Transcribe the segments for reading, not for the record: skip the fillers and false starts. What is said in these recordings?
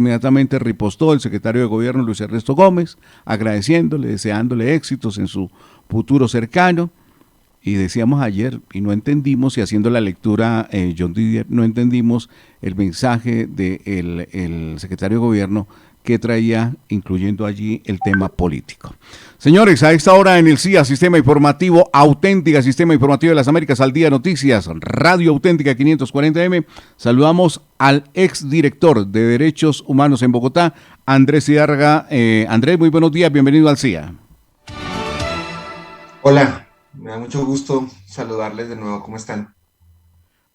Inmediatamente ripostó el secretario de Gobierno, Luis Ernesto Gómez, agradeciéndole, deseándole éxitos en su futuro cercano. Y decíamos ayer, y no entendimos, y haciendo la lectura, John Didier, no entendimos el mensaje del el secretario de Gobierno que traía, incluyendo allí el tema político. Señores, a esta hora en el CIA, Sistema Informativo Auténtica, Sistema Informativo de las Américas, al día Noticias, Radio Auténtica 540M, saludamos al exdirector de Derechos Humanos en Bogotá, Andrés Zidárraga. Andrés, muy buenos días, bienvenido al CIA. Hola, me da mucho gusto saludarles de nuevo. ¿Cómo están?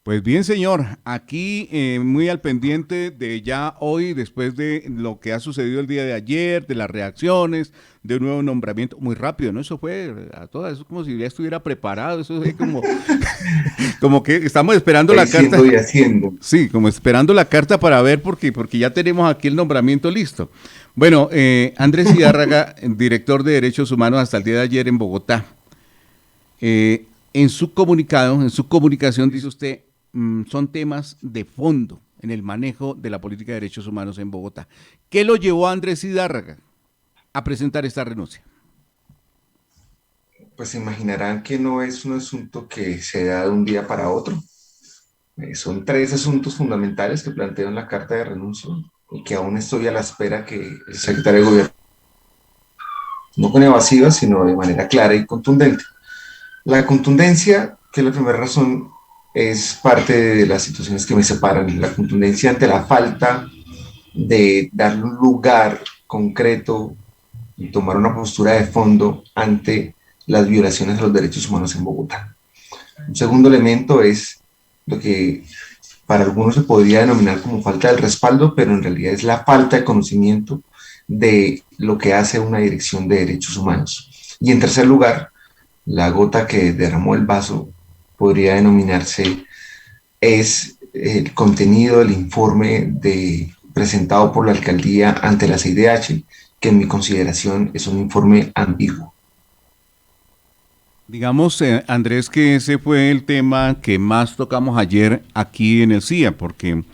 Pues bien, señor, aquí muy al pendiente de ya hoy, después de lo que ha sucedido el día de ayer, de las reacciones, de un nuevo nombramiento, muy rápido, ¿no? Eso fue a todas, eso es como si ya estuviera preparado, eso es como, como que estamos esperando la carta, Diciendo y haciendo. sí, como esperando la carta para ver, porque ya tenemos aquí el nombramiento listo. Bueno, Andrés Zidárraga, director de Derechos Humanos hasta el día de ayer en Bogotá. En su comunicado, en su comunicación, dice usted, son temas de fondo en el manejo de la política de derechos humanos en Bogotá. ¿Qué lo llevó a Andrés Zidárraga a presentar esta renuncia? Pues se imaginarán que no es un asunto que se da de un día para otro. Son tres asuntos fundamentales que planteo en la carta de renuncia y que aún estoy a la espera que el secretario de Gobierno, no con evasivas, sino de manera clara y contundente. La contundencia, que es la primera razón, es parte de las situaciones que me separan. La contundencia ante la falta de darle un lugar concreto y tomar una postura de fondo ante las violaciones a los derechos humanos en Bogotá. Un segundo elemento es lo que para algunos se podría denominar como falta del respaldo, pero en realidad es la falta de conocimiento de lo que hace una dirección de derechos humanos. Y en tercer lugar, la gota que derramó el vaso podría denominarse es el contenido del informe presentado por la alcaldía ante la CIDH, que en mi consideración es un informe ambiguo. Digamos, Andrés, que ese fue el tema que más tocamos ayer aquí en el CIA, porque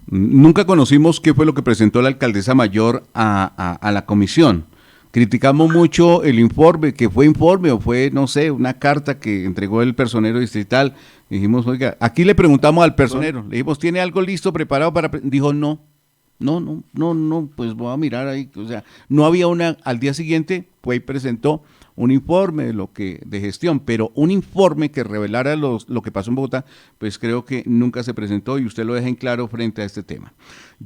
nunca conocimos qué fue lo que presentó la alcaldesa mayor a la comisión. Criticamos mucho el informe, que fue informe o fue, no sé, una carta que entregó el personero distrital. Dijimos, oiga, aquí le preguntamos al personero, le dijimos, ¿tiene algo listo, preparado para...? Dijo, no, no, pues voy a mirar ahí. O sea, no había una, al día siguiente, pues presentó un informe de lo que, de gestión, pero un informe que revelara lo que pasó en Bogotá, pues creo que nunca se presentó y usted lo deja en claro frente a este tema.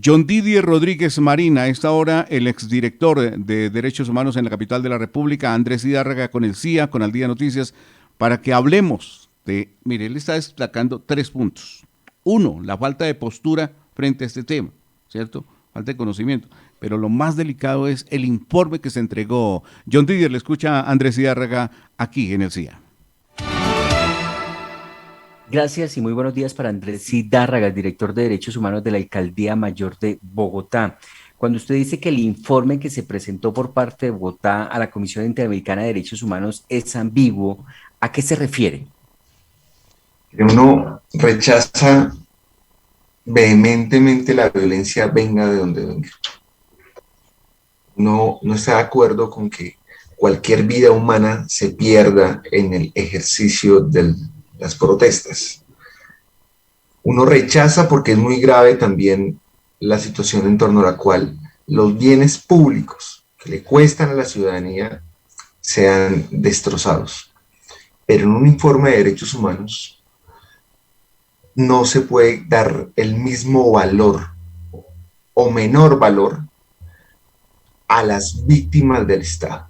John Didier Rodríguez Marín, a esta hora el exdirector de Derechos Humanos en la capital de la República, Andrés Zidárraga con el CIA, con Al Día Noticias, para que hablemos de, mire, él está destacando 3 puntos. Uno, la falta de postura frente a este tema, ¿cierto? Falta de conocimiento. Pero lo más delicado es el informe que se entregó. John Didier, le escucha a Andrés Zidárraga aquí en el CIA. Gracias y muy buenos días para Andrés Zidárraga, director de Derechos Humanos de la Alcaldía Mayor de Bogotá. Cuando usted dice que el informe que se presentó por parte de Bogotá a la Comisión Interamericana de Derechos Humanos es ambiguo, ¿a qué se refiere? Uno rechaza vehementemente la violencia venga de donde venga. No está de acuerdo con que cualquier vida humana se pierda en el ejercicio de las protestas. Uno rechaza porque es muy grave también la situación en torno a la cual los bienes públicos que le cuestan a la ciudadanía sean destrozados. Pero en un informe de derechos humanos no se puede dar el mismo valor o menor valor a las víctimas del Estado.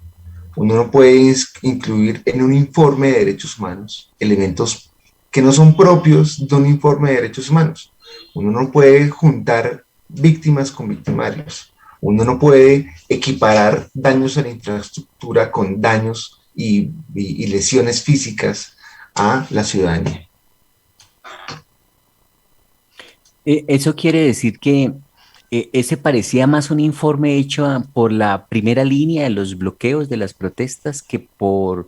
Uno no puede incluir en un informe de derechos humanos elementos que no son propios de un informe de derechos humanos. Uno no puede juntar víctimas con victimarios. Uno no puede equiparar daños a la infraestructura con daños y lesiones físicas a la ciudadanía. Eso quiere decir que ese parecía más un informe hecho por la primera línea de los bloqueos de las protestas que por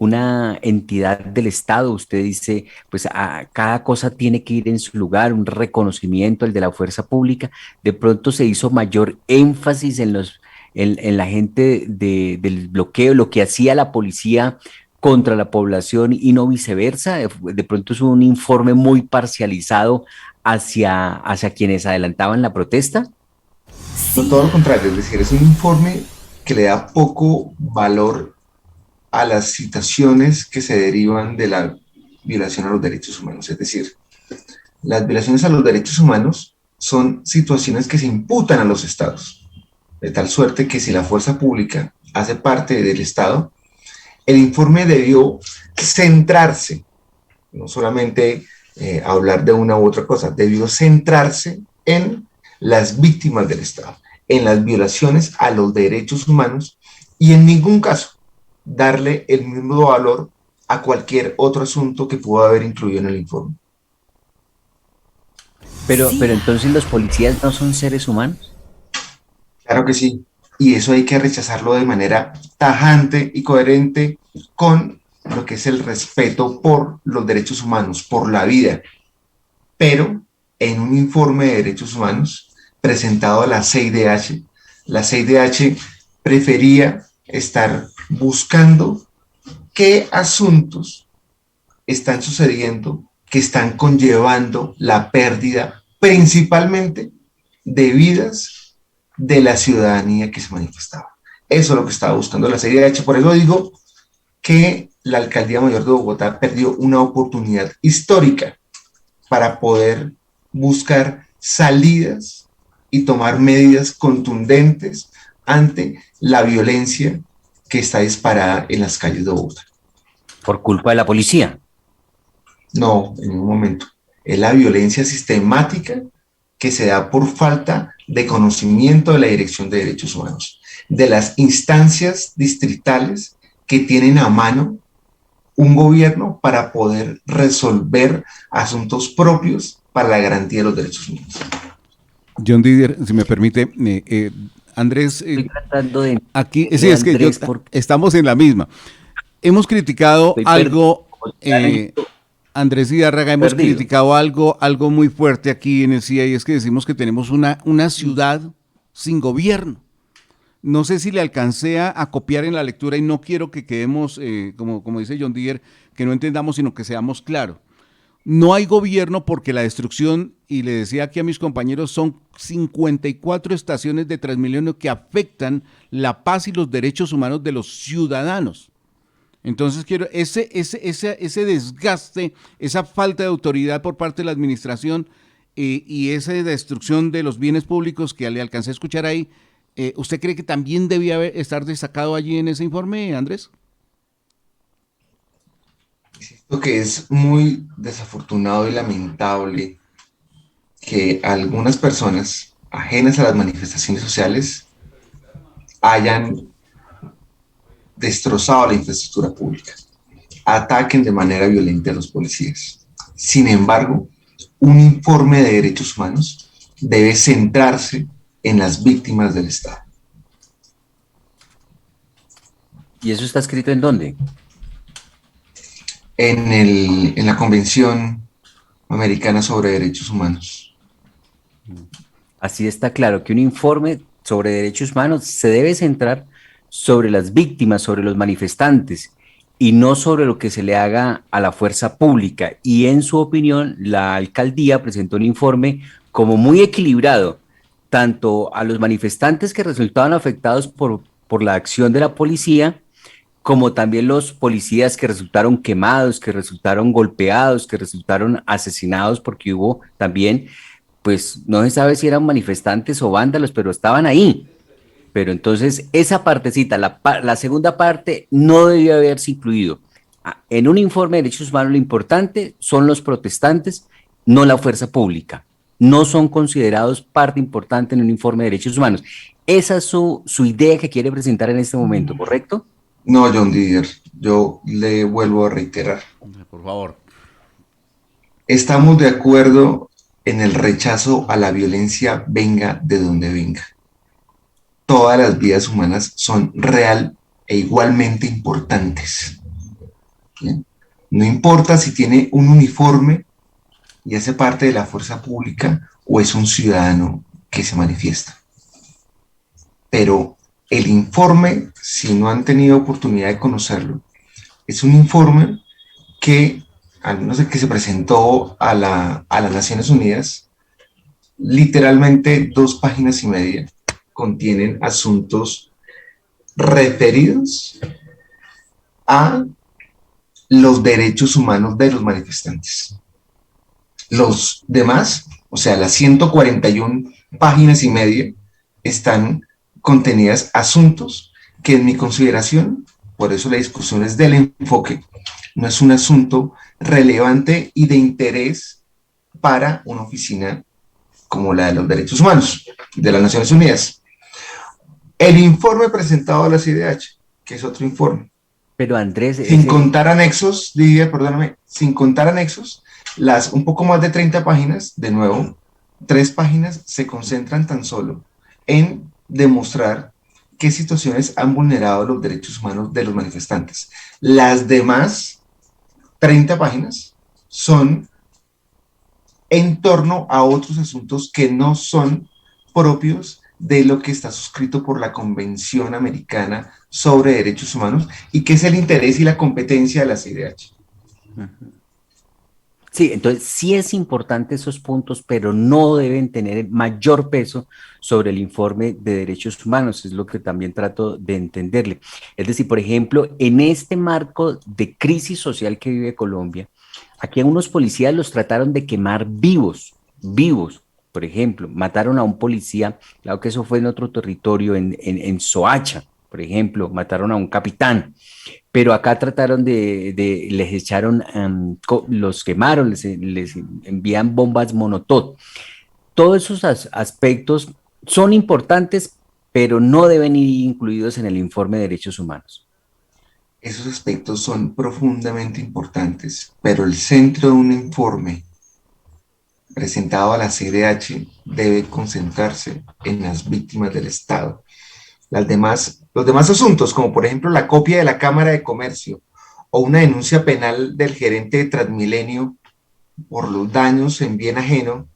una entidad del Estado. Usted dice, pues cada cosa tiene que ir en su lugar, un reconocimiento, el de la fuerza pública. De pronto se hizo mayor énfasis en la gente del bloqueo, lo que hacía la policía contra la población y no viceversa. De pronto es un informe muy parcializado hacia quienes adelantaban la protesta. No, todo lo contrario, es decir, es un informe que le da poco valor a las situaciones que se derivan de la violación a los derechos humanos. Es decir, las violaciones a los derechos humanos son situaciones que se imputan a los estados, de tal suerte que si la fuerza pública hace parte del Estado, el informe debió centrarse, no solamente hablar de una u otra cosa, debió centrarse en las víctimas del Estado, en las violaciones a los derechos humanos y en ningún caso darle el mismo valor a cualquier otro asunto que pudo haber incluido en el informe. Pero entonces los policías no son seres humanos. Claro que sí, y eso hay que rechazarlo de manera tajante y coherente con lo que es el respeto por los derechos humanos, por la vida. Pero en un informe de derechos humanos presentado a la CIDH prefería estar buscando qué asuntos están sucediendo que están conllevando la pérdida principalmente de vidas de la ciudadanía que se manifestaba. Eso es lo que estaba buscando la CIDH. Por eso digo que la Alcaldía Mayor de Bogotá perdió una oportunidad histórica para poder buscar salidas y tomar medidas contundentes ante la violencia que está disparada en las calles de Bogotá. Por culpa de la policía. No, en ningún momento. Es la violencia sistemática que se da por falta de conocimiento de la Dirección de Derechos Humanos, de las instancias distritales que tienen a mano un gobierno para poder resolver asuntos propios para la garantía de los derechos humanos. John Didier, si me permite, Andrés, Estoy tratando de aquí, sí, es que estamos en la misma. Hemos criticado algo, Andrés Zidárraga, hemos criticado algo muy fuerte aquí en el CIA, y es que decimos que tenemos una ciudad sin gobierno. No sé si le alcancé a copiar en la lectura y no quiero que quedemos, como dice John Didier, que no entendamos, sino que seamos claros. No hay gobierno porque la destrucción, y le decía aquí a mis compañeros, son 54 estaciones de Transmilenio que afectan la paz y los derechos humanos de los ciudadanos. Entonces quiero ese desgaste, esa falta de autoridad por parte de la administración y esa destrucción de los bienes públicos que le alcancé a escuchar ahí, ¿usted cree que también debía estar destacado allí en ese informe, Andrés? Lo que es muy desafortunado y lamentable que algunas personas ajenas a las manifestaciones sociales hayan destrozado la infraestructura pública, ataquen de manera violenta a los policías. Sin embargo, un informe de derechos humanos debe centrarse en las víctimas del Estado. ¿Y eso está escrito en dónde? En la Convención Americana sobre Derechos Humanos. Así está claro que un informe sobre derechos humanos se debe centrar sobre las víctimas, sobre los manifestantes y no sobre lo que se le haga a la fuerza pública. Y en su opinión, la alcaldía presentó un informe como muy equilibrado, tanto a los manifestantes que resultaban afectados por la acción de la policía, como también los policías que resultaron quemados, que resultaron golpeados, que resultaron asesinados, porque hubo también, pues no se sabe si eran manifestantes o vándalos, pero estaban ahí. Pero entonces esa partecita, la segunda parte, no debió haberse incluido. En un informe de derechos humanos lo importante son los protestantes, no la fuerza pública. No son considerados parte importante en un informe de derechos humanos. Esa es su idea que quiere presentar en este momento, ¿correcto? No, John Didier, yo le vuelvo a reiterar. Por favor. Estamos de acuerdo en el rechazo a la violencia, venga de donde venga. Todas las vidas humanas son real e igualmente importantes. ¿bien? No importa si tiene un uniforme y hace parte de la fuerza pública o es un ciudadano que se manifiesta. Pero el informe, si no han tenido oportunidad de conocerlo, es un informe que, al menos el que se presentó a las Naciones Unidas, literalmente 2 páginas y media contienen asuntos referidos a los derechos humanos de los manifestantes. Los demás, o sea, las 141 páginas y media, están contenidas asuntos que en mi consideración, por eso la discusión es del enfoque, no es un asunto relevante y de interés para una oficina como la de los derechos humanos de las Naciones Unidas. El informe presentado a la CIDH, que es otro informe, Pero Andrés, sin contar anexos, Lidia, perdóname, sin contar anexos, las un poco más de 30 páginas, de nuevo, 3 páginas se concentran tan solo en demostrar qué situaciones han vulnerado los derechos humanos de los manifestantes. Las demás 30 páginas son en torno a otros asuntos que no son propios de lo que está suscrito por la Convención Americana sobre Derechos Humanos y que es el interés y la competencia de la CIDH. sí, entonces sí es importante esos puntos, pero no deben tener mayor peso sobre el informe de derechos humanos, es lo que también trato de entenderle. Es decir, por ejemplo, en este marco de crisis social que vive Colombia, aquí a unos policías los trataron de quemar vivos, vivos. Por ejemplo, mataron a un policía, claro que eso fue en otro territorio, en Soacha, por ejemplo, mataron a un capitán. Pero acá trataron les echaron, los quemaron, les envían bombas Molotov. Todos esos aspectos son importantes, pero no deben ir incluidos en el informe de derechos humanos. Esos aspectos son profundamente importantes, pero el centro de un informe presentado a la CIDH debe concentrarse en las víctimas del Estado. Los demás asuntos, como por ejemplo la copia de la Cámara de Comercio o una denuncia penal del gerente de Transmilenio por los daños en bien ajeno,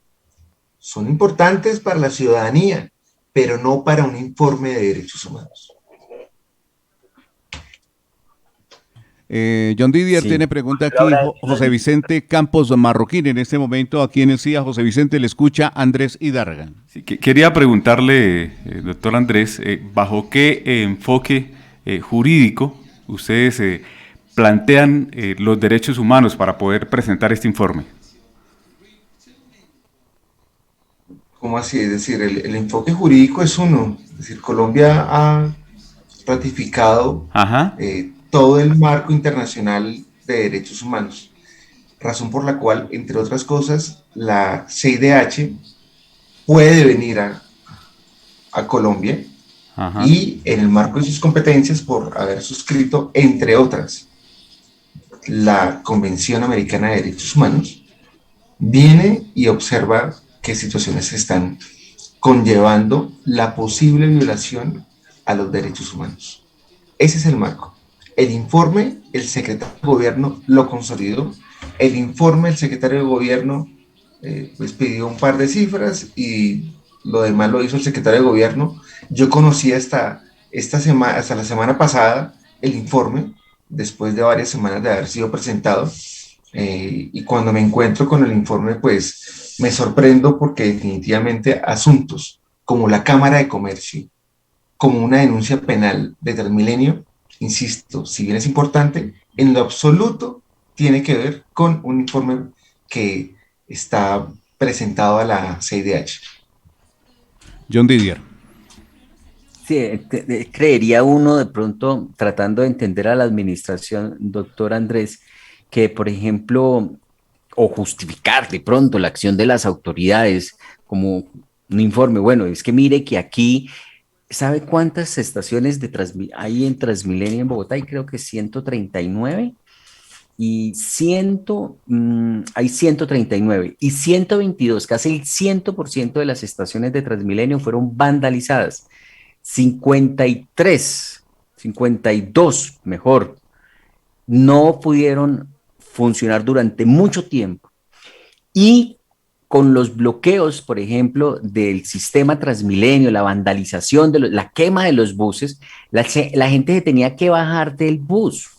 son importantes para la ciudadanía, pero no para un informe de derechos humanos. John Didier Sí. tiene pregunta aquí, José Vicente Campos Marroquín, en este momento aquí en el CIA. José Vicente, le escucha Andrés Hidárraga. Sí, quería preguntarle, doctor Andrés, ¿bajo qué enfoque jurídico ustedes plantean los derechos humanos para poder presentar este informe? ¿Cómo así? Es decir, el enfoque jurídico es uno. Es decir, Colombia ha ratificado todo el marco internacional de derechos humanos, razón por la cual, entre otras cosas, la CIDH puede venir a Colombia y en el marco de sus competencias por haber suscrito, entre otras, la Convención Americana de Derechos Humanos, viene y observa qué situaciones están conllevando la posible violación a los derechos humanos. Ese es el marco. El informe, el secretario de Gobierno lo consolidó. El informe, el secretario de Gobierno pues pidió un par de cifras y lo demás lo hizo el secretario de Gobierno. Yo conocí hasta la semana pasada el informe, después de varias semanas de haber sido presentado, y cuando me encuentro con el informe, pues me sorprendo porque definitivamente asuntos como la Cámara de Comercio, como una denuncia penal de Transmilenio, insisto, si bien es importante, en lo absoluto tiene que ver con un informe que está presentado a la CIDH. John Didier. Sí, creería uno de pronto, tratando de entender a la administración, doctor Andrés, que por ejemplo, o justificar de pronto la acción de las autoridades como un informe, bueno, es que mire que aquí, ¿sabe cuántas estaciones hay en Transmilenio en Bogotá? Y creo que 139 y hay 139 y 122, casi el 100% de las estaciones de Transmilenio fueron vandalizadas. 53, 52 mejor, no pudieron funcionar durante mucho tiempo. Y con los bloqueos, por ejemplo, del sistema Transmilenio, la vandalización, la quema de los buses, la gente se tenía que bajar del bus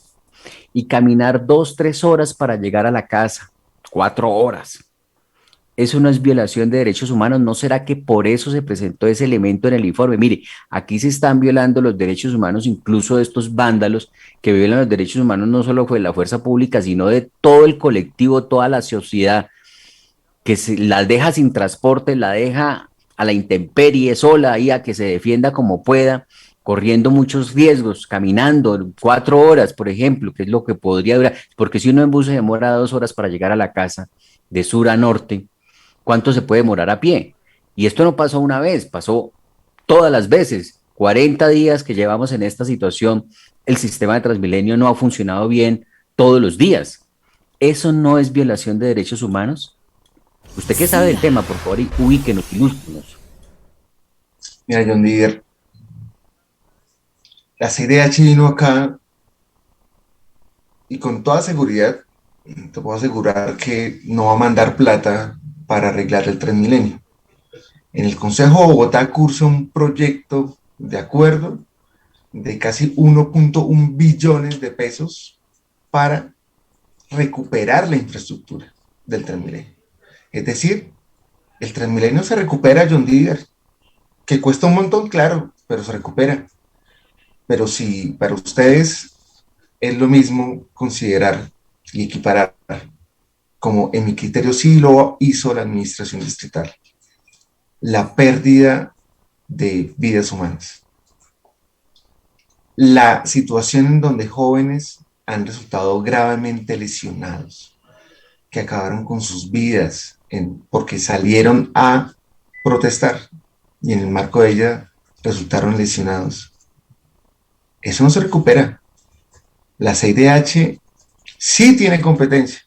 y caminar 2, 3 horas para llegar a la casa, 4 horas. Eso no es violación de derechos humanos. ¿No será que por eso se presentó ese elemento en el informe? Mire, aquí se están violando los derechos humanos, incluso de estos vándalos que violan los derechos humanos, no solo de la fuerza pública, sino de todo el colectivo, toda la sociedad, que la deja sin transporte, la deja a la intemperie, sola, ahí a que se defienda como pueda, corriendo muchos riesgos, caminando 4 horas, por ejemplo, que es lo que podría durar, porque si uno en bus se demora 2 horas para llegar a la casa, de sur a norte, ¿cuánto se puede demorar a pie? Y esto no pasó una vez, pasó todas las veces. 40 días que llevamos en esta situación, el sistema de Transmilenio no ha funcionado bien todos los días. ¿Eso no es violación de derechos humanos? Usted que sabe del tema, por favor, ubíquenos, ilústrenos. Mira, John Diver, la CIDH vino acá y con toda seguridad te puedo asegurar que no va a mandar plata para arreglar el Transmilenio. En el Consejo de Bogotá cursa un proyecto de acuerdo de casi 1.1 billones de pesos para recuperar la infraestructura del Transmilenio. Es decir, el Transmilenio se recupera, John Diver, que cuesta un montón, claro, pero se recupera. Pero si para ustedes es lo mismo considerar y equiparar, como en mi criterio sí lo hizo la administración distrital, la pérdida de vidas humanas, la situación en donde jóvenes han resultado gravemente lesionados, que acabaron con sus vidas porque salieron a protestar y en el marco de ella resultaron lesionados. Eso no se recupera. La CIDH sí tiene competencia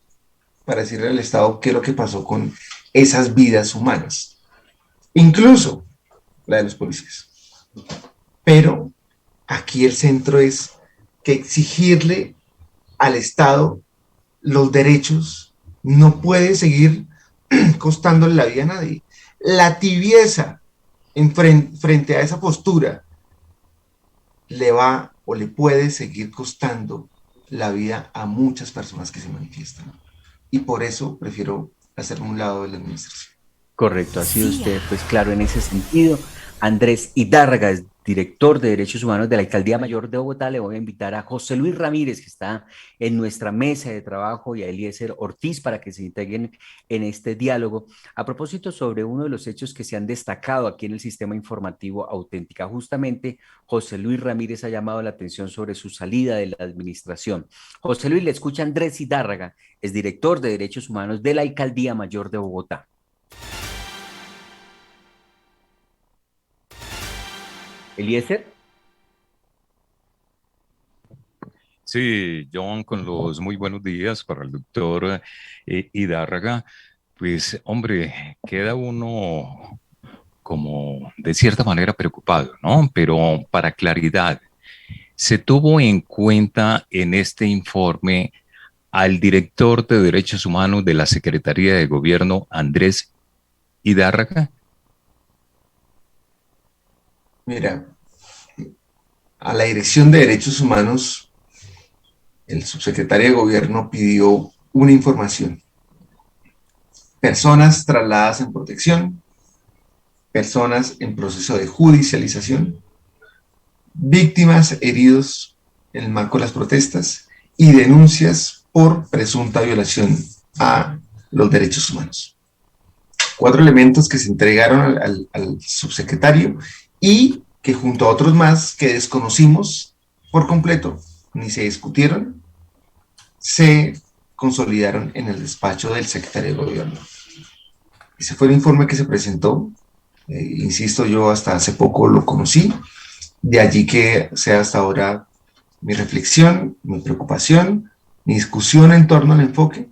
para decirle al Estado qué es lo que pasó con esas vidas humanas, incluso la de los policías. Pero aquí el centro es que exigirle al Estado los derechos no puede seguir costándole la vida a nadie. La tibieza frente a esa postura le va o le puede seguir costando la vida a muchas personas que se manifiestan. Y por eso prefiero hacerme un lado de la administración. Correcto, ha sido usted pues claro en ese sentido. Andrés Hidárraga es director de Derechos Humanos de la Alcaldía Mayor de Bogotá. Le voy a invitar a José Luis Ramírez, que está en nuestra mesa de trabajo, y a Eliezer Ortiz para que se integren en este diálogo. A propósito sobre uno de los hechos que se han destacado aquí en el sistema informativo Auténtica, justamente José Luis Ramírez ha llamado la atención sobre su salida de la administración. José Luis, le escucha Andrés Hidárraga, es director de Derechos Humanos de la Alcaldía Mayor de Bogotá. Eliezer. Sí, John, con los muy buenos días para el doctor Hidárraga. Pues, hombre, queda uno como de cierta manera preocupado, ¿no? Pero para claridad, ¿se tuvo en cuenta en este informe al director de Derechos Humanos de la Secretaría de Gobierno, Andrés Hidárraga? Mira, a la Dirección de Derechos Humanos, el subsecretario de Gobierno pidió una información. Personas trasladadas en protección, personas en proceso de judicialización, víctimas heridos en el marco de las protestas y denuncias por presunta violación a los derechos humanos. 4 elementos que se entregaron al subsecretario y que junto a otros más que desconocimos por completo, ni se discutieron, se consolidaron en el despacho del secretario de Gobierno. Ese fue el informe que se presentó. Insisto, yo hasta hace poco lo conocí, de allí que sea hasta ahora mi reflexión, mi preocupación, mi discusión en torno al enfoque,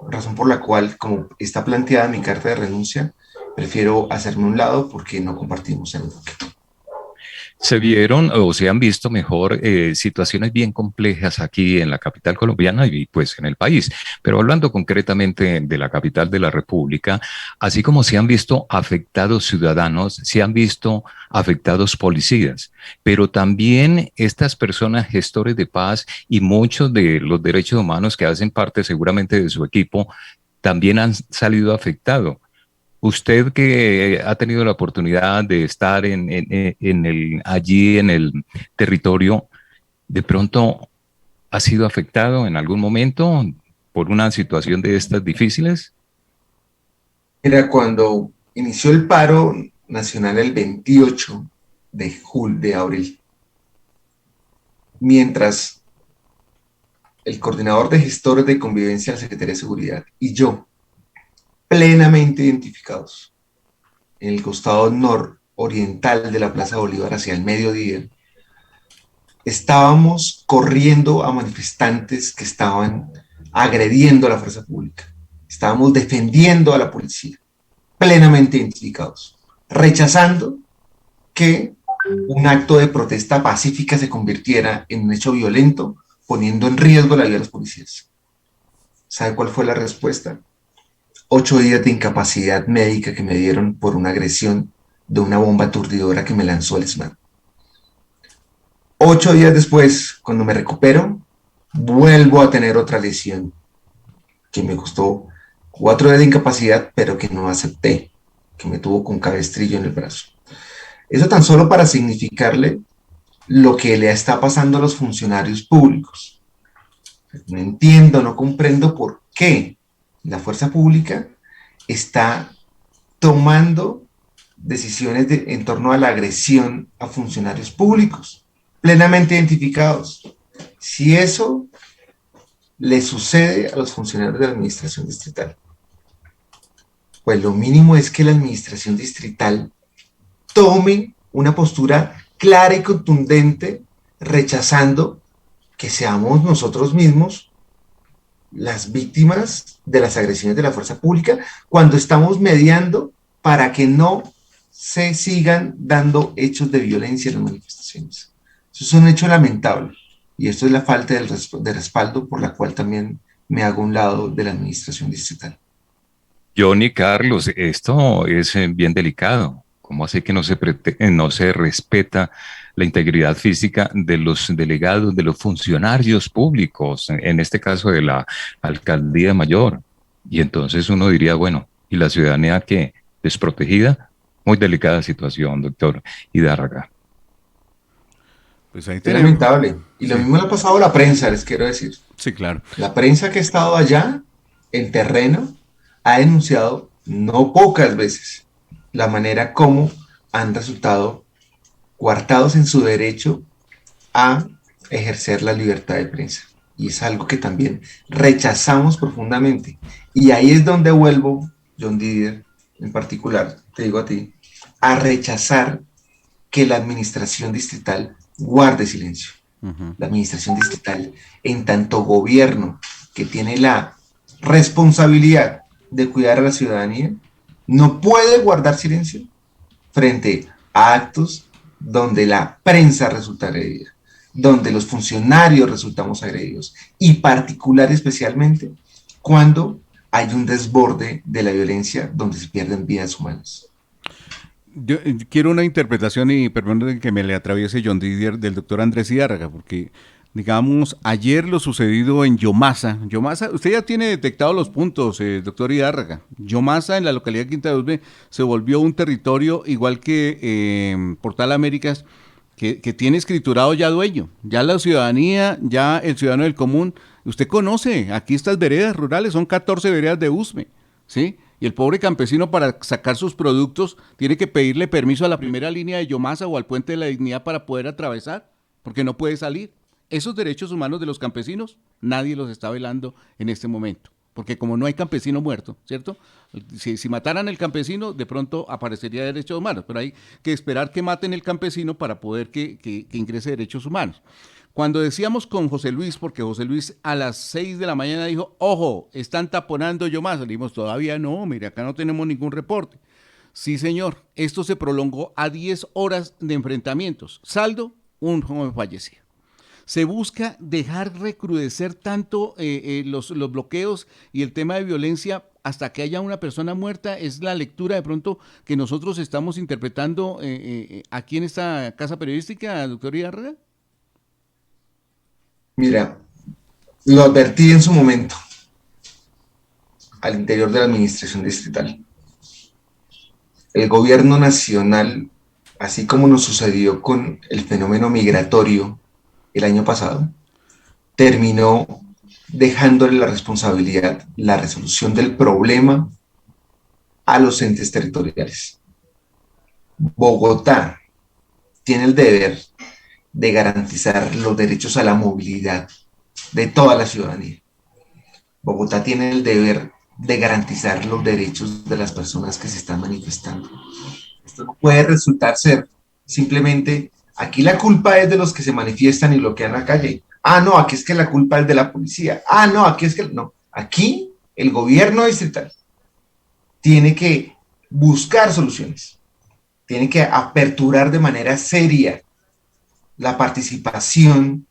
razón por la cual, como está planteada mi carta de renuncia, prefiero hacerme un lado porque no compartimos el enfoque. Se vieron o se han visto mejor situaciones bien complejas aquí en la capital colombiana y pues en el país. Pero hablando concretamente de la capital de la República, así como se han visto afectados ciudadanos, se han visto afectados policías, pero también estas personas gestores de paz y muchos de los derechos humanos que hacen parte seguramente de su equipo también han salido afectados. Usted que ha tenido la oportunidad de estar allí en el territorio, ¿de pronto ha sido afectado en algún momento por una situación de estas difíciles? Era cuando inició el paro nacional el 28 de abril, mientras el coordinador de gestores de convivencia de la Secretaría de Seguridad y yo, plenamente identificados en el costado nororiental de la Plaza Bolívar hacia el mediodía, estábamos corriendo a manifestantes que estaban agrediendo a la fuerza pública. Estábamos defendiendo a la policía, plenamente identificados, rechazando que un acto de protesta pacífica se convirtiera en un hecho violento, poniendo en riesgo la vida de los policías. ¿Sabe cuál fue la respuesta? 8 días de incapacidad médica que me dieron por una agresión de una bomba aturdidora que me lanzó el SMAT. 8 días después, cuando me recupero, vuelvo a tener otra lesión que me costó 4 días de incapacidad, pero que no acepté, que me tuvo con cabestrillo en el brazo. Eso tan solo para significarle lo que le está pasando a los funcionarios públicos. No entiendo, no comprendo por qué la fuerza pública está tomando decisiones en torno a la agresión a funcionarios públicos, plenamente identificados. Si eso le sucede a los funcionarios de la administración distrital, pues lo mínimo es que la administración distrital tome una postura clara y contundente, rechazando que seamos nosotros mismos las víctimas de las agresiones de la fuerza pública cuando estamos mediando para que no se sigan dando hechos de violencia en las manifestaciones. Eso es un hecho lamentable y esto es la falta de respaldo por la cual también me hago a un lado de la administración distrital. Johnny Carlos, esto es bien delicado. ¿Cómo hace que no se respeta la integridad física de los delegados, de los funcionarios públicos, en este caso de la alcaldía mayor? Y entonces uno diría, bueno, ¿y la ciudadanía qué? ¿Desprotegida? Muy delicada situación, doctor Hidárraga. Pues ahí Es tenemos. lamentable. Y lo mismo le ha pasado a la prensa, les quiero decir. Sí, claro. La prensa que ha estado allá, en terreno, ha denunciado no pocas veces la manera como han resultado coartados en su derecho a ejercer la libertad de prensa. Y es algo que también rechazamos profundamente. Y ahí es donde vuelvo, John Didier, en particular, te digo a ti, a rechazar que la administración distrital guarde silencio. La administración distrital, en tanto gobierno que tiene la responsabilidad de cuidar a la ciudadanía, no puede guardar silencio frente a actos donde la prensa resulta agredida, donde los funcionarios resultamos agredidos, y particular especialmente cuando hay un desborde de la violencia donde se pierden vidas humanas. Yo quiero una interpretación, y perdón que me le atraviese John Didier, del doctor Andrés Hidárraga, porque digamos, ayer lo sucedido en Yomasa, usted ya tiene detectado los puntos, doctor Hidárraga. Yomasa, en la localidad de Quinta de Usme, se volvió un territorio igual que Portal Américas, que tiene escriturado ya dueño, ya la ciudadanía, ya el ciudadano del común. Usted conoce, aquí estas veredas rurales, son 14 veredas de Usme, ¿sí? Y el pobre campesino, para sacar sus productos, tiene que pedirle permiso a la primera línea de Yomasa o al Puente de la Dignidad para poder atravesar, porque no puede salir. Esos derechos humanos de los campesinos, nadie los está velando en este momento, porque como no hay campesino muerto, ¿cierto? Si mataran al campesino, de pronto aparecería derechos humanos, pero hay que esperar que maten el campesino para poder que ingrese derechos humanos. Cuando decíamos con José Luis, porque José Luis a las 6 de la mañana dijo, ojo, están taponando Yomasa, le dijimos, todavía no, mire, acá no tenemos ningún reporte. Sí, señor. Esto se prolongó a 10 horas de enfrentamientos. Saldo, un joven fallecido. Se busca dejar recrudecer tanto los bloqueos y el tema de violencia hasta que haya una persona muerta. Es la lectura de pronto que nosotros estamos interpretando aquí en esta casa periodística, doctor Ibarra. Mira, lo advertí en su momento al interior de la administración distrital. El gobierno nacional, así como nos sucedió con el fenómeno migratorio el año pasado, terminó dejándole la responsabilidad, la resolución del problema a los entes territoriales. Bogotá tiene el deber de garantizar los derechos a la movilidad de toda la ciudadanía. Bogotá tiene el deber de garantizar los derechos de las personas que se están manifestando. Esto no puede resultar ser simplemente, aquí la culpa es de los que se manifiestan y bloquean la calle. Ah, no, aquí es que la culpa es de la policía. Ah, no, aquí es que... No, aquí el gobierno distrital tiene que buscar soluciones, tiene que aperturar de manera seria la participación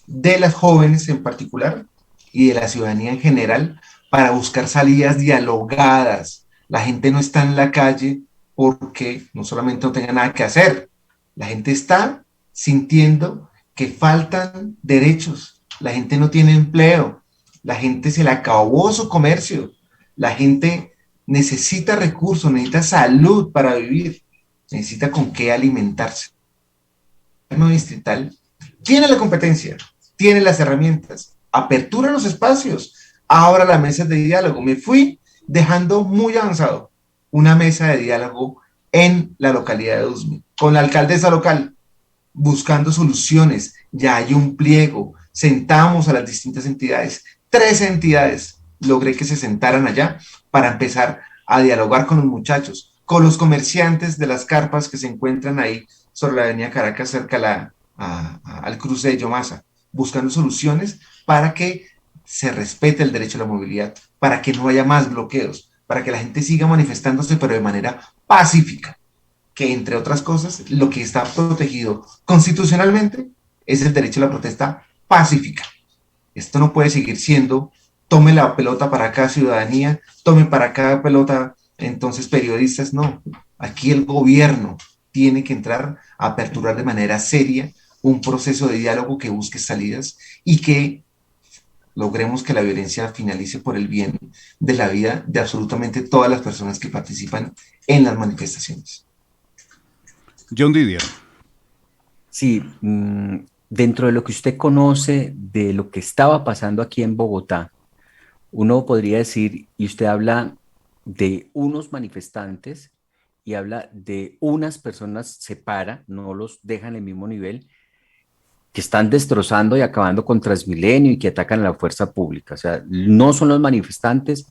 de las jóvenes en particular y de la ciudadanía en general para buscar salidas dialogadas. La gente no está en la calle porque no solamente no tenga nada que hacer, la gente está sintiendo que faltan derechos, la gente no tiene empleo, la gente se le acabó su comercio, la gente necesita recursos, necesita salud para vivir, necesita con qué alimentarse. El gobierno distrital tiene la competencia, tiene las herramientas, apertura los espacios, abra las mesas de diálogo. Me fui dejando muy avanzado una mesa de diálogo en la localidad de Usme, con la alcaldesa local, buscando soluciones. Ya hay un pliego, sentamos a las distintas entidades, 3 entidades, logré que se sentaran allá para empezar a dialogar con los muchachos, con los comerciantes de las carpas que se encuentran ahí sobre la avenida Caracas, cerca al cruce de Yomasa, buscando soluciones para que se respete el derecho a la movilidad, para que no haya más bloqueos, para que la gente siga manifestándose, pero de manera pacífica, que entre otras cosas, lo que está protegido constitucionalmente es el derecho a la protesta pacífica. Esto no puede seguir siendo, tome la pelota para acá, ciudadanía, tome para acá pelota, entonces periodistas, no. Aquí el gobierno tiene que entrar a aperturar de manera seria un proceso de diálogo que busque salidas y que logremos que la violencia finalice por el bien de la vida de absolutamente todas las personas que participan en las manifestaciones. John Didier. Sí, dentro de lo que usted conoce de lo que estaba pasando aquí en Bogotá, uno podría decir, y usted habla de unos manifestantes y habla de unas personas, separa, no los deja en el mismo nivel, que están destrozando y acabando con Transmilenio y que atacan a la fuerza pública. O sea, no son los manifestantes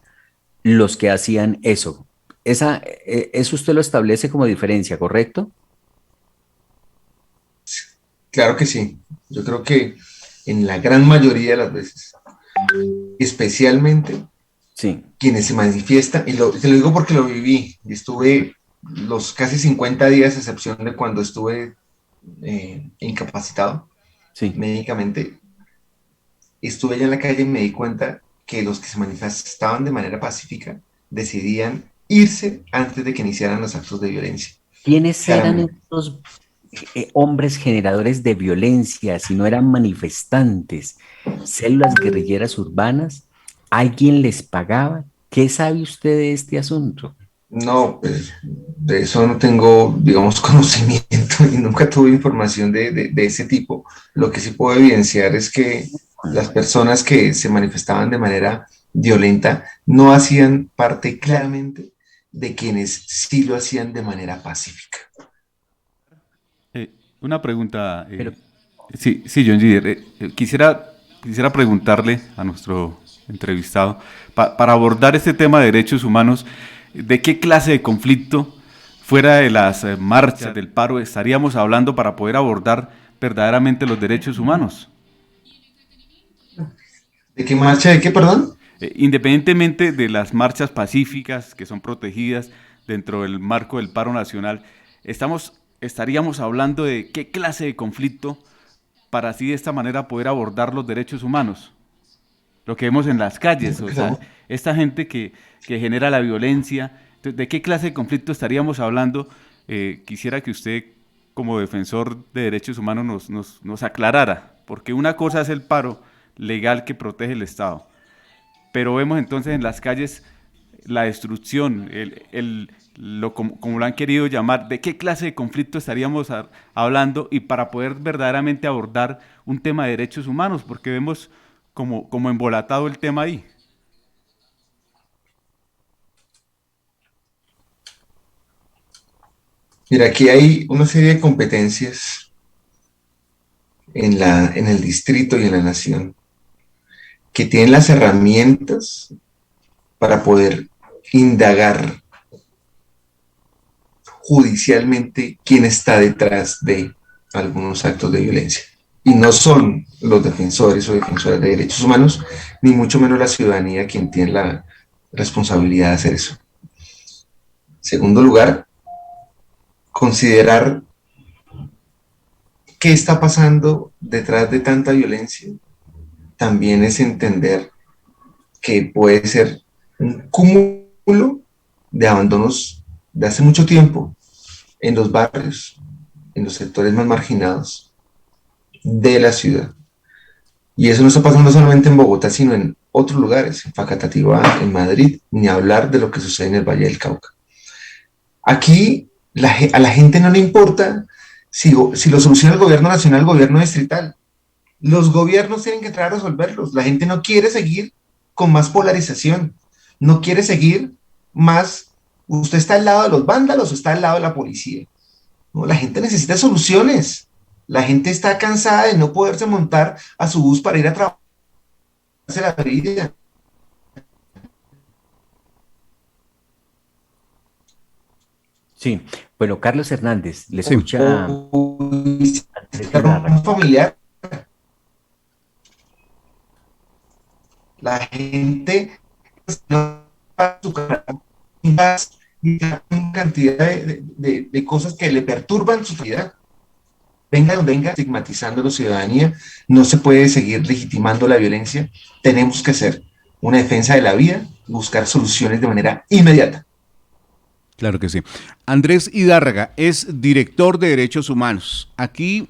los que hacían eso. Eso usted lo establece como diferencia, ¿correcto? Claro que sí. Yo creo que en la gran mayoría de las veces, especialmente Sí. quienes se manifiestan, y te lo digo porque lo viví, y estuve los casi 50 días, a excepción de cuando estuve incapacitado Sí. médicamente, estuve allá en la calle y me di cuenta que los que se manifestaban de manera pacífica decidían irse antes de que iniciaran los actos de violencia. ¿Quiénes eran Claramente. estos hombres generadores de violencia si no eran manifestantes? ¿Células guerrilleras urbanas? ¿Alguien les pagaba? ¿Qué sabe usted de este asunto? No, pues de eso no tengo, digamos, conocimiento y nunca tuve información de ese tipo. Lo que sí puedo evidenciar es que las personas que se manifestaban de manera violenta no hacían parte claramente de quienes sí lo hacían de manera pacífica. Una pregunta. Pero Sí, sí, John Didier. Quisiera preguntarle a nuestro entrevistado, para abordar este tema de derechos humanos, ¿de qué clase de conflicto, fuera de las marchas del paro, estaríamos hablando para poder abordar verdaderamente los derechos humanos? ¿De qué marcha? ¿De qué, perdón? Independientemente de las marchas pacíficas que son protegidas, dentro del marco del paro nacional, estaríamos hablando de qué clase de conflicto para así de esta manera poder abordar los derechos humanos. Lo que vemos en las calles, o sea, esta gente que genera la violencia. Entonces, ¿de qué clase de conflicto estaríamos hablando? Quisiera que usted, como defensor de derechos humanos, nos aclarara, porque una cosa es el paro legal que protege el Estado, pero vemos entonces en las calles la destrucción, como lo han querido llamar. ¿De qué clase de conflicto estaríamos hablando? Y para poder verdaderamente abordar un tema de derechos humanos, porque vemos como embolatado el tema ahí. Mira, aquí hay una serie de competencias en el distrito y en la nación que tienen las herramientas para poder indagar judicialmente quién está detrás de algunos actos de violencia. Y no son los defensores o defensoras de derechos humanos, ni mucho menos la ciudadanía quien tiene la responsabilidad de hacer eso. Segundo lugar, considerar qué está pasando detrás de tanta violencia también es entender que puede ser un cúmulo de abandonos de hace mucho tiempo en los barrios, en los sectores más marginados de la ciudad. Y eso no está pasando solamente en Bogotá, sino en otros lugares, en Facatativá, en Madrid, ni hablar de lo que sucede en el Valle del Cauca. Aquí a la gente no le importa si lo soluciona el gobierno nacional, el gobierno distrital. Los gobiernos tienen que entrar a resolverlos. La gente no quiere seguir con más polarización, no quiere seguir más, usted está al lado de los vándalos o está al lado de la policía. No, la gente necesita soluciones. La gente está cansada de no poderse montar a su bus para ir a trabajar la vida. Sí, bueno, Carlos Hernández, le Sí. escucha Andrés Ibarra. Un familiar. La gente no va a su casa y una cantidad de cosas que le perturban su vida. Venga donde venga, estigmatizando a la ciudadanía, no se puede seguir legitimando la violencia. Tenemos que hacer una defensa de la vida y buscar soluciones de manera inmediata. Claro que sí. Andrés Hidárraga es director de Derechos Humanos. Aquí,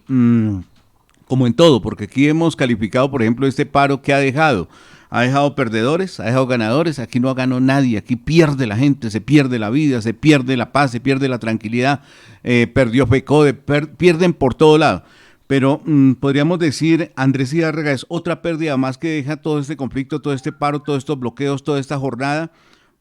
como en todo, porque aquí hemos calificado, por ejemplo, este paro que ha dejado. Ha dejado perdedores, ha dejado ganadores. Aquí no ganó nadie, aquí pierde la gente, se pierde la vida, se pierde la paz, se pierde la tranquilidad, perdió FECODE, pierden por todo lado. Pero podríamos decir, Andrés Hidárraga es otra pérdida más que deja todo este conflicto, todo este paro, todos estos bloqueos, toda esta jornada,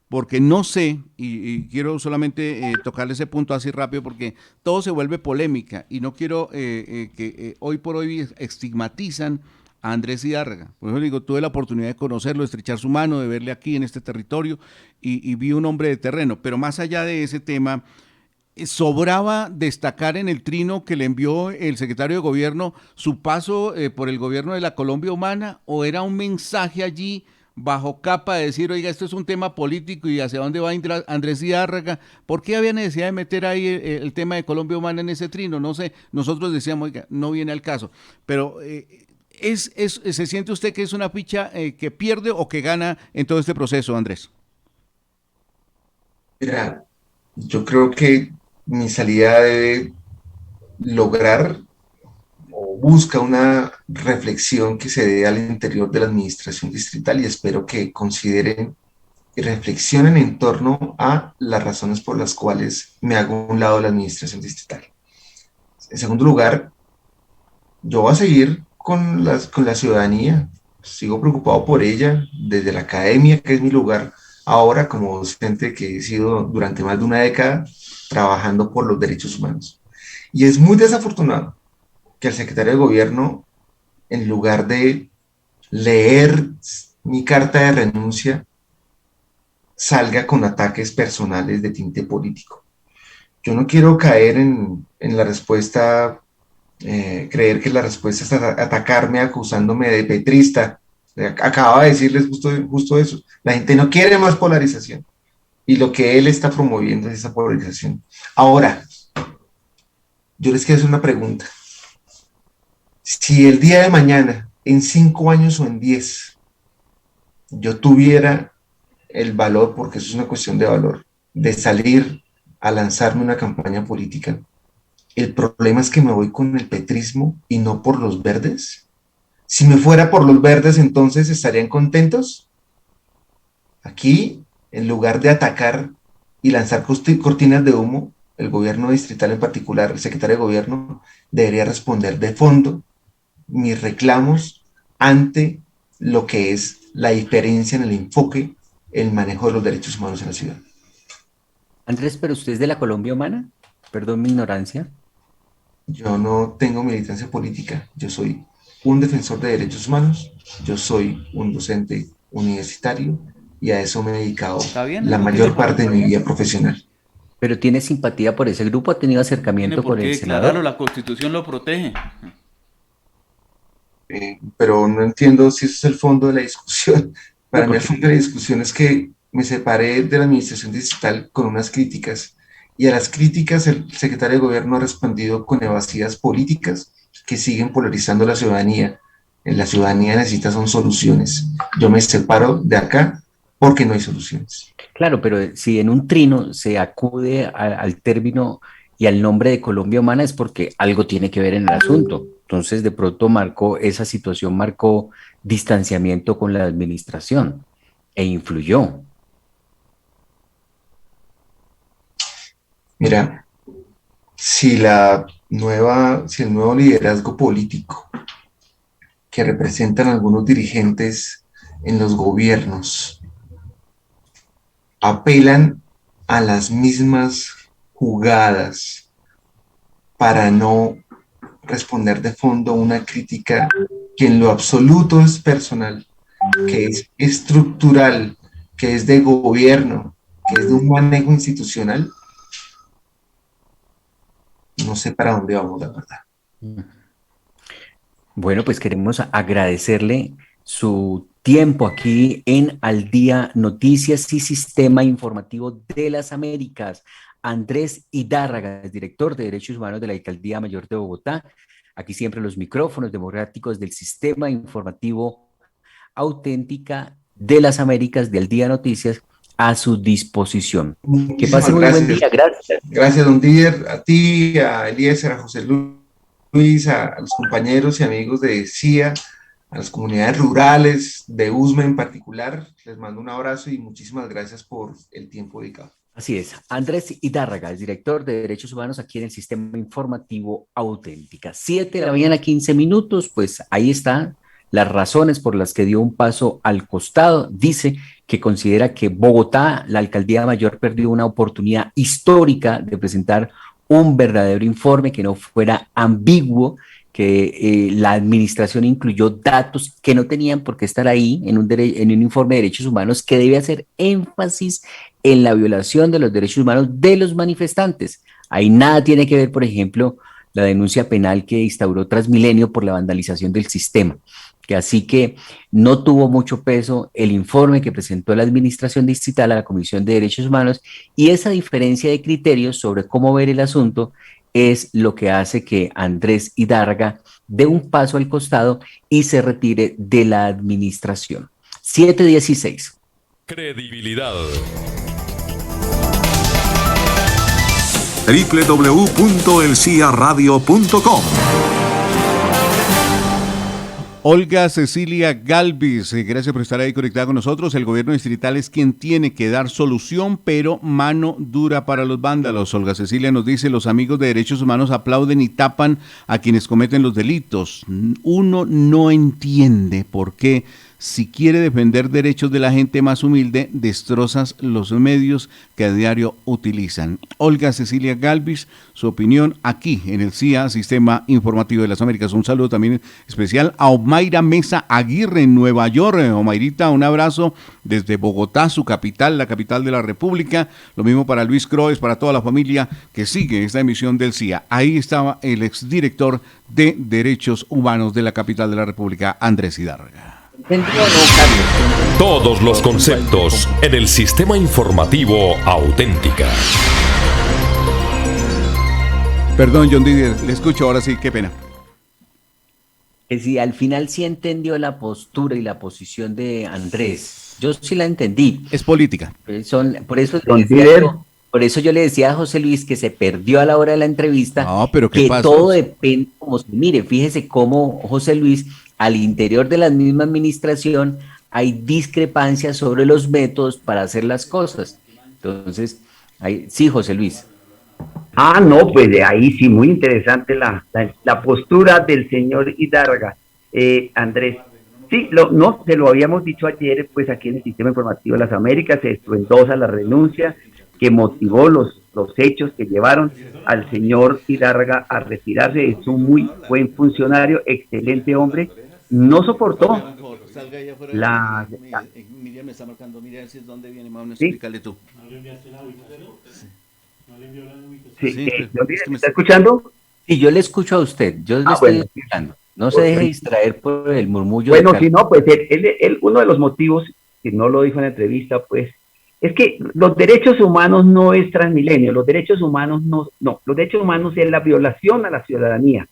porque no sé, y quiero solamente tocarle ese punto así rápido, porque todo se vuelve polémica y no quiero que hoy por hoy estigmatizan a Andrés Hidárraga. Por eso le digo, tuve la oportunidad de conocerlo, de estrechar su mano, de verle aquí en este territorio y vi un hombre de terreno. Pero más allá de ese tema, sobraba destacar en el trino que le envió el secretario de gobierno su paso por el gobierno de la Colombia Humana, o era un mensaje allí bajo capa de decir, oiga, esto es un tema político y hacia dónde va Andrés Hidárraga. ¿Por qué había necesidad de meter ahí el tema de Colombia Humana en ese trino? No sé, nosotros decíamos, oiga, no viene al caso, pero ¿se siente usted que es una ficha que pierde o que gana en todo este proceso, Andrés? Mira, yo creo que mi salida debe lograr o busca una reflexión que se dé al interior de la administración distrital y espero que consideren y reflexionen en torno a las razones por las cuales me hago a un lado de la administración distrital. En segundo lugar, yo voy a seguir con la ciudadanía, sigo preocupado por ella desde la academia, que es mi lugar ahora como docente que he sido durante más de una década trabajando por los derechos humanos. Y es muy desafortunado que el secretario de gobierno, en lugar de leer mi carta de renuncia, salga con ataques personales de tinte político. Yo no quiero caer en la respuesta, creer que la respuesta es atacarme acusándome de petrista. Acababa de decirles justo eso. La gente no quiere más polarización. y lo que él está promoviendo es esa polarización. Ahora, yo les quiero hacer una pregunta. Si el día de mañana, en 5 años o en 10, yo tuviera el valor, porque eso es una cuestión de valor, de salir a lanzarme una campaña política, el problema es que me voy con el petrismo y no por los verdes. Si me fuera por los verdes, entonces estarían contentos. Aquí, en lugar de atacar y lanzar cortinas de humo, el gobierno distrital en particular, el secretario de gobierno, debería responder de fondo mis reclamos ante lo que es la diferencia en el enfoque, el manejo de los derechos humanos en la ciudad. Andrés, pero usted es de la Colombia Humana, perdón mi ignorancia. Yo no tengo militancia política, yo soy un defensor de derechos humanos, yo soy un docente universitario y a eso me he dedicado la mayor parte de mi vida profesional. Pero tiene simpatía por ese grupo, ha tenido acercamiento con el senador. Claro, la Constitución lo protege. Pero no entiendo si ese es el fondo de la discusión. Para mí el fondo de la discusión es que me separé de la administración distrital con unas críticas, y a las críticas el secretario de gobierno ha respondido con evasivas políticas que siguen polarizando la ciudadanía. La ciudadanía necesita son soluciones. Yo me separo de acá porque no hay soluciones. Claro, pero si en un trino se acude al término y al nombre de Colombia Humana es porque algo tiene que ver en el asunto. Entonces, de pronto esa situación marcó distanciamiento con la administración e influyó. Mira, si el nuevo liderazgo político que representan algunos dirigentes en los gobiernos apelan a las mismas jugadas para no responder de fondo a una crítica que en lo absoluto es personal, que es estructural, que es de gobierno, que es de un manejo institucional, no sé para dónde vamos, la verdad. Bueno, pues queremos agradecerle su tiempo aquí en Al Día Noticias y Sistema Informativo de las Américas. Andrés Idárraga, director de Derechos Humanos de la Alcaldía Mayor de Bogotá. Aquí siempre los micrófonos democráticos del Sistema Informativo Auténtica de las Américas del Día Noticias a su disposición. Que pase muy buen día. Gracias. Gracias, don Didier, a ti, a Eliezer, a José Luis, a los compañeros y amigos de CIA, a las comunidades rurales, de USME en particular. Les mando un abrazo y muchísimas gracias por el tiempo dedicado. Así es, Andrés Idárraga, el director de Derechos Humanos aquí en el Sistema Informativo Auténtica. 7 de la mañana, 15 minutos, pues ahí están las razones por las que dio un paso al costado. Dice que considera que Bogotá, la Alcaldía Mayor, perdió una oportunidad histórica de presentar un verdadero informe que no fuera ambiguo, que la administración incluyó datos que no tenían por qué estar ahí en un informe de derechos humanos que debe hacer énfasis en la violación de los derechos humanos de los manifestantes. Ahí nada tiene que ver, por ejemplo, la denuncia penal que instauró Transmilenio por la vandalización del sistema. Que así que no tuvo mucho peso el informe que presentó la administración distrital a la Comisión de Derechos Humanos, y esa diferencia de criterios sobre cómo ver el asunto es lo que hace que Andrés Idárraga dé un paso al costado y se retire de la administración. 7:16. Credibilidad. www.elciaradio.com. Olga Cecilia Galvis, gracias por estar ahí conectada con nosotros. El gobierno distrital es quien tiene que dar solución, pero mano dura para los vándalos. Olga Cecilia nos dice: los amigos de derechos humanos aplauden y tapan a quienes cometen los delitos. Uno no entiende por qué, si quiere defender derechos de la gente más humilde, destrozas los medios que a diario utilizan. Olga Cecilia Galvis, su opinión aquí en el CIA, Sistema Informativo de las Américas. Un saludo también especial a Omaira Mesa Aguirre en Nueva York. Omairita, un abrazo desde Bogotá, su capital, la capital de la República. Lo mismo para Luis Croes, para toda la familia que sigue esta emisión del CIA. Ahí estaba el exdirector de Derechos Humanos de la capital de la República, Andrés Idárraga. ¿Entendió o no, Carlos? Todos los conceptos en el sistema informativo Auténtica. Perdón, John Didier, le escucho ahora sí, qué pena. Que si al final sí entendió la postura y la posición de Andrés. Yo sí la entendí. Es política. Por eso yo le decía a José Luis que se perdió a la hora de la entrevista, No, pero ¿qué que pasó? todo depende, como se mire, fíjese cómo José Luis, al interior de la misma administración, hay discrepancias sobre los métodos para hacer las cosas. Entonces, sí, José Luis. No, pues de ahí sí, muy interesante la postura del señor Hidárraga, Andrés. Sí, se lo habíamos dicho ayer, pues aquí en el Sistema Informativo de las Américas se estruendosa la renuncia que motivó los hechos que llevaron al señor Hidárraga a retirarse. Es un muy buen funcionario, excelente hombre, no soportó Miriam me está marcando, Miriam, si es dónde viene, más o menos, ¿sí? Explícale tú. Sí, Es que ¿me está escuchando? Sí, yo le escucho a usted, yo le estoy Bueno. escuchando. No se deje distraer por el murmullo. Bueno, si no, pues él, uno de los motivos, que no lo dijo en la entrevista, pues, es que los derechos humanos no es Transmilenio, los derechos humanos no, los derechos humanos es la violación a la ciudadanía,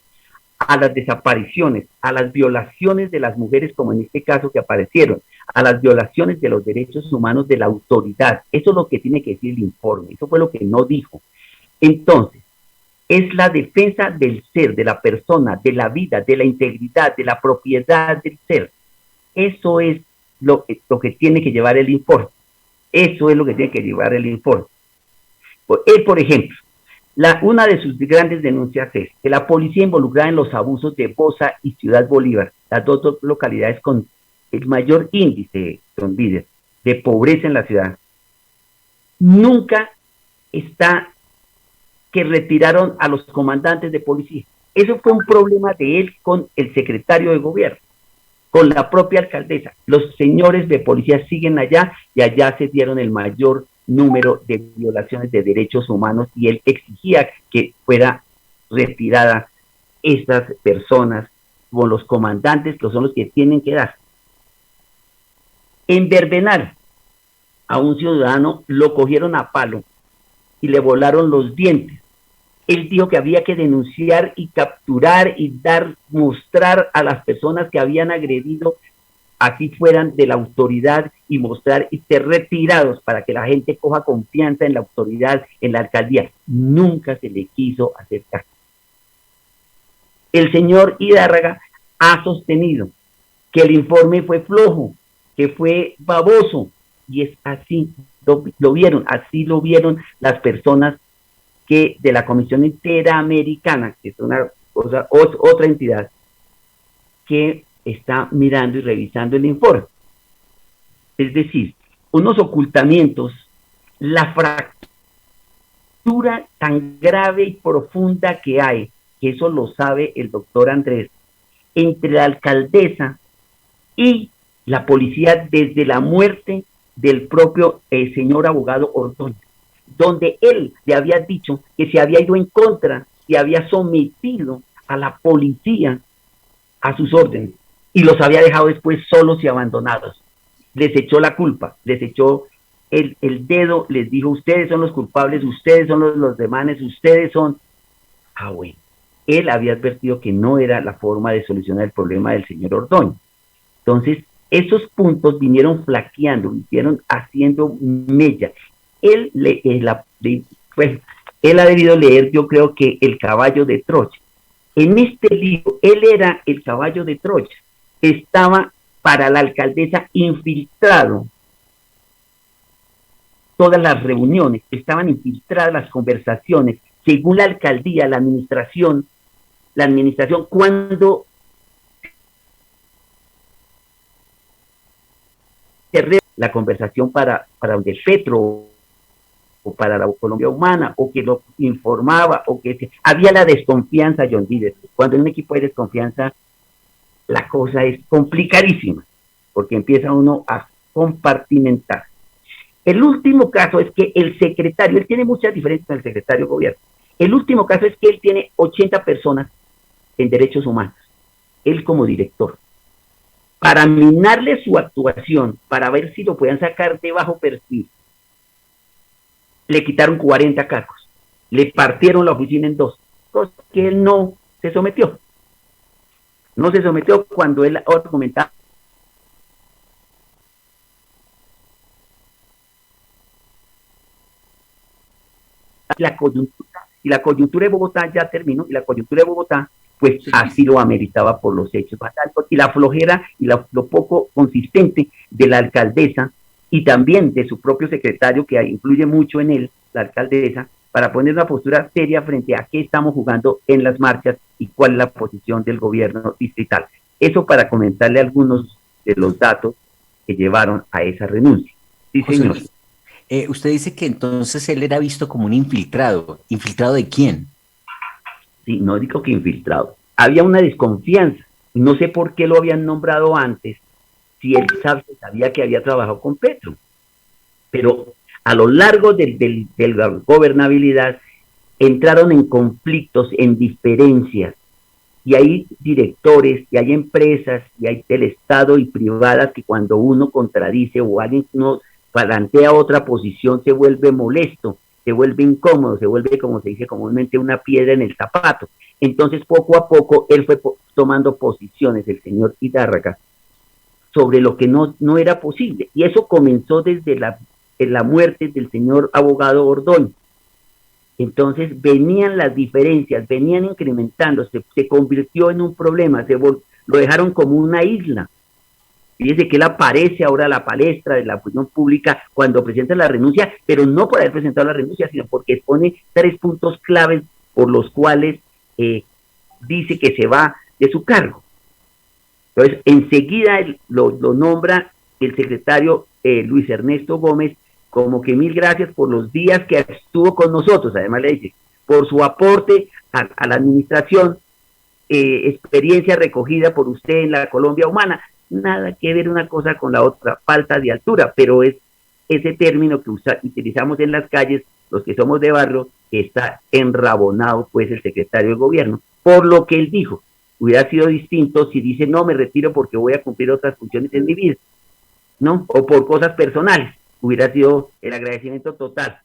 a las desapariciones, a las violaciones de las mujeres, como en este caso que aparecieron, a las violaciones de los derechos humanos de la autoridad. Eso es lo que tiene que decir el informe, eso fue lo que no dijo. Entonces, es la defensa del ser, de la persona, de la vida, de la integridad, de la propiedad del ser. Eso es lo que tiene que llevar el informe. Eso es lo que tiene que llevar el informe. Él, por ejemplo, una de sus grandes denuncias es que la policía involucrada en los abusos de Bosa y Ciudad Bolívar, las dos localidades con el mayor índice de pobreza en la ciudad, nunca está que retiraron a los comandantes de policía. Eso fue un problema de él con el secretario de gobierno, con la propia alcaldesa. Los señores de policía siguen allá y allá se dieron el mayor número de violaciones de derechos humanos y él exigía que fuera retirada estas personas con los comandantes, que son los que tienen que dar. En Verbenal, a un ciudadano lo cogieron a palo y le volaron los dientes. Él dijo que había que denunciar y capturar y mostrar a las personas que habían agredido, así fueran de la autoridad, y mostrar y ser retirados para que la gente coja confianza en la autoridad, en la alcaldía. Nunca se le quiso hacer caso. El señor Hidárraga ha sostenido que el informe fue flojo, que fue baboso, y es así, lo vieron, así lo vieron las personas que de la Comisión Interamericana, que es una cosa, otra entidad que está mirando y revisando el informe. Es decir, unos ocultamientos, la fractura tan grave y profunda que hay, que eso lo sabe el doctor Andrés, entre la alcaldesa y la policía desde la muerte del propio señor abogado Ordóñez, donde él le había dicho que se había ido en contra, se había sometido a la policía a sus órdenes y los había dejado después solos y abandonados. Les echó la culpa, les echó el dedo, les dijo: ustedes son los culpables, ustedes son los demanes, ustedes son... Bueno, él había advertido que no era la forma de solucionar el problema del señor Ordóñez. Entonces, esos puntos vinieron flaqueando, vinieron haciendo mella. Él ha debido leer, yo creo que El caballo de Troya. En este libro, él era el caballo de Troya. Estaba para la alcaldesa infiltrado. Todas las reuniones, estaban infiltradas las conversaciones, según la alcaldía, la administración, cuando la conversación para donde Petro o para la Colombia Humana, o que lo informaba, o que había la desconfianza, John Díaz. Cuando en un equipo hay desconfianza, la cosa es complicadísima, porque empieza uno a compartimentar. El último caso es que el secretario, él tiene muchas diferencias con el secretario de gobierno. El último caso es que él tiene 80 personas en derechos humanos, él como director. para minarle su actuación, para ver si lo podían sacar de bajo perfil, le quitaron 40 cargos, le partieron la oficina en dos, cosa que él no se sometió. No se sometió cuando él comentaba la coyuntura de Bogotá ya terminó, y la coyuntura de Bogotá pues así lo ameritaba por los hechos y la flojera y lo poco consistente de la alcaldesa y también de su propio secretario, que influye mucho en él, la alcaldesa, para poner una postura seria frente a qué estamos jugando en las marchas y cuál es la posición del gobierno distrital. Eso para comentarle algunos de los datos que llevaron a esa renuncia. Sí, señor. Usted dice que entonces él era visto como un infiltrado. ¿Infiltrado de quién? Sí, no digo que infiltrado. Había una desconfianza. No sé por qué lo habían nombrado antes, si él sabía que había trabajado con Petro. Pero a lo largo de la gobernabilidad entraron en conflictos, en diferencias. Y hay directores, y hay empresas, y hay del Estado y privadas que cuando uno contradice o alguien no plantea otra posición se vuelve molesto, se vuelve incómodo, se vuelve, como se dice comúnmente, una piedra en el zapato. Entonces, poco a poco, él fue tomando posiciones, el señor Hidárraga, sobre lo que no era posible. Y eso comenzó desde la muerte del señor abogado Ordóñez. Entonces, venían las diferencias, venían incrementándose, se convirtió en un problema, lo dejaron como una isla. Fíjese que él aparece ahora a la palestra de la opinión pública cuando presenta la renuncia, pero no por haber presentado la renuncia, sino porque expone 3 puntos claves por los cuales dice que se va de su cargo. Entonces, enseguida lo nombra el secretario Luis Ernesto Gómez como que 1000 gracias por los días que estuvo con nosotros, además le dice, por su aporte a la administración, experiencia recogida por usted en la Colombia humana. Nada que ver una cosa con la otra, falta de altura, pero es ese término que utilizamos en las calles, los que somos de barrio, que está enrabonado pues el secretario de gobierno, por lo que él dijo. Hubiera sido distinto si dice, no, me retiro porque voy a cumplir otras funciones en mi vida, ¿no? O por cosas personales, hubiera sido el agradecimiento total.